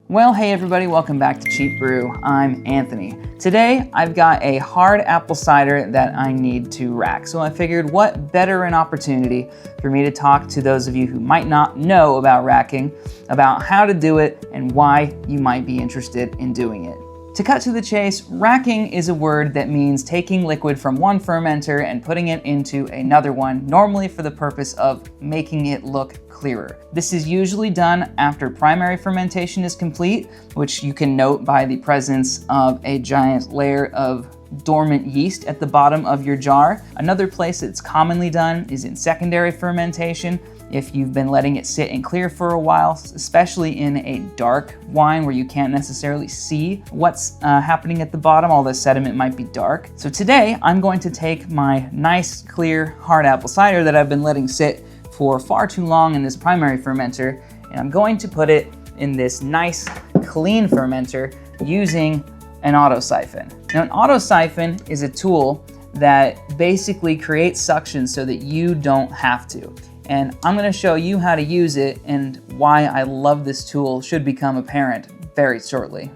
Well, hey everybody, welcome back to Cheap Brew. I'm Anthony. Today, I've got a hard apple cider that I need to rack. So I figured what better an opportunity for me to talk to those of you who might not know about racking, about how to do it and why you might be interested in doing it. To cut to the chase, racking is a word that means taking liquid from one fermenter and putting it into another one, normally for the purpose of making it look clearer. This is usually done after primary fermentation is complete, which you can note by the presence of a giant layer of dormant yeast at the bottom of your jar. Another place it's commonly done is in secondary fermentation. If you've been letting it sit and clear for a while, especially in a dark wine where you can't necessarily see what's happening at the bottom, all the sediment might be dark. So today I'm going to take my nice clear hard apple cider that I've been letting sit for far too long in this primary fermenter, and I'm going to put it in this nice clean fermenter using an auto siphon. Now, an auto siphon is a tool that basically creates suction so that you don't have to. And I'm gonna show you how to use it and why I love this tool should become apparent very shortly.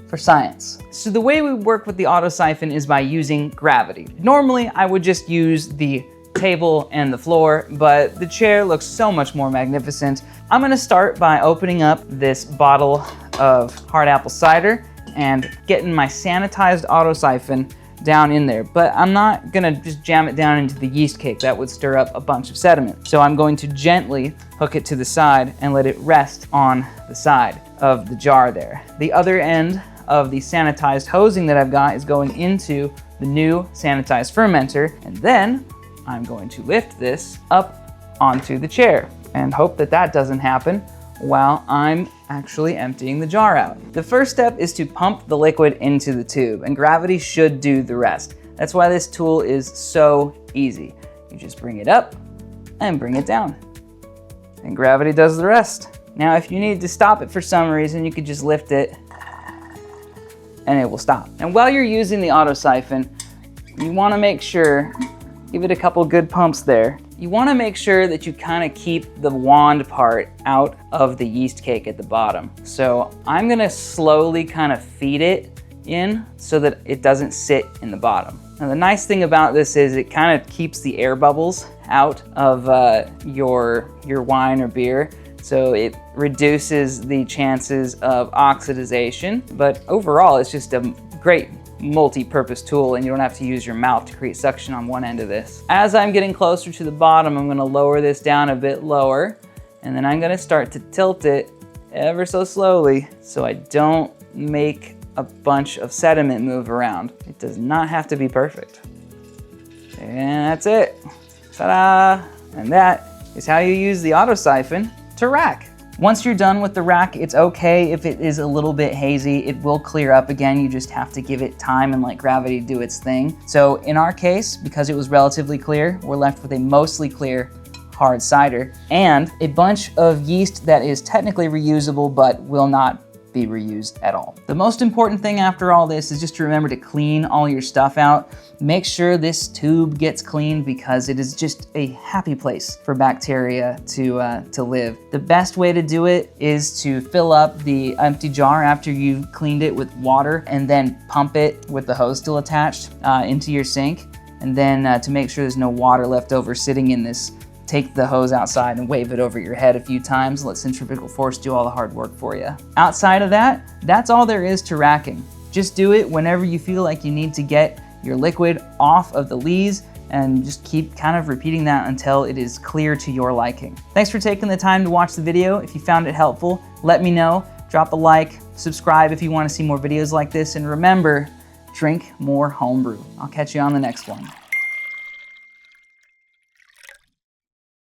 For science. So the way we work with the auto siphon is by using gravity. Normally, I would just use the table and the floor, but the chair looks so much more magnificent. I'm gonna start by opening up this bottle of hard apple cider and getting my sanitized auto siphon down in there, but I'm not gonna just jam it down into the yeast cake. That would stir up a bunch of sediment. So I'm going to gently hook it to the side and let it rest on the side of the jar there. The other end of the sanitized hosing that I've got is going into the new sanitized fermenter, and then I'm going to lift this up onto the chair and hope that that doesn't happen while I'm actually emptying the jar out. The first step is to pump the liquid into the tube, and gravity should do the rest. That's why this tool is so easy. You just bring it up and bring it down, and gravity does the rest. Now, if you need to stop it for some reason, you could just lift it and it will stop. And while you're using the auto siphon, you wanna make sure, give it a couple good pumps there. You wanna make sure that you kinda keep the wand part out of the yeast cake at the bottom. So I'm gonna slowly kinda feed it in so that it doesn't sit in the bottom. Now the nice thing about this is it kinda keeps the air bubbles out of your wine or beer. So it reduces the chances of oxidization, but overall it's just a great multi-purpose tool, and you don't have to use your mouth to create suction on one end of this. As I'm getting closer to the bottom, I'm gonna lower this down a bit lower, and then I'm gonna start to tilt it ever so slowly so I don't make a bunch of sediment move around. It does not have to be perfect. And that's it. Ta-da! And that is how you use the auto siphon to rack. Once you're done with the rack, it's okay if it is a little bit hazy. It will clear up again. You just have to give it time and let gravity do its thing. So in our case, because it was relatively clear, we're left with a mostly clear hard cider and a bunch of yeast that is technically reusable but will not be reused at all. The most important thing after all this is just to remember to clean all your stuff out. Make sure this tube gets cleaned because it is just a happy place for bacteria to live. The best way to do it is to fill up the empty jar after you've cleaned it with water and then pump it with the hose still attached into your sink. And then to make sure there's no water left over sitting in this, take the hose outside and wave it over your head a few times. Let centrifugal force do all the hard work for you. Outside of that, that's all there is to racking. Just do it whenever you feel like you need to get your liquid off of the lees, and just keep kind of repeating that until it is clear to your liking. Thanks for taking the time to watch the video. If you found it helpful, let me know. Drop a like, subscribe if you want to see more videos like this, and remember, drink more homebrew. I'll catch you on the next one.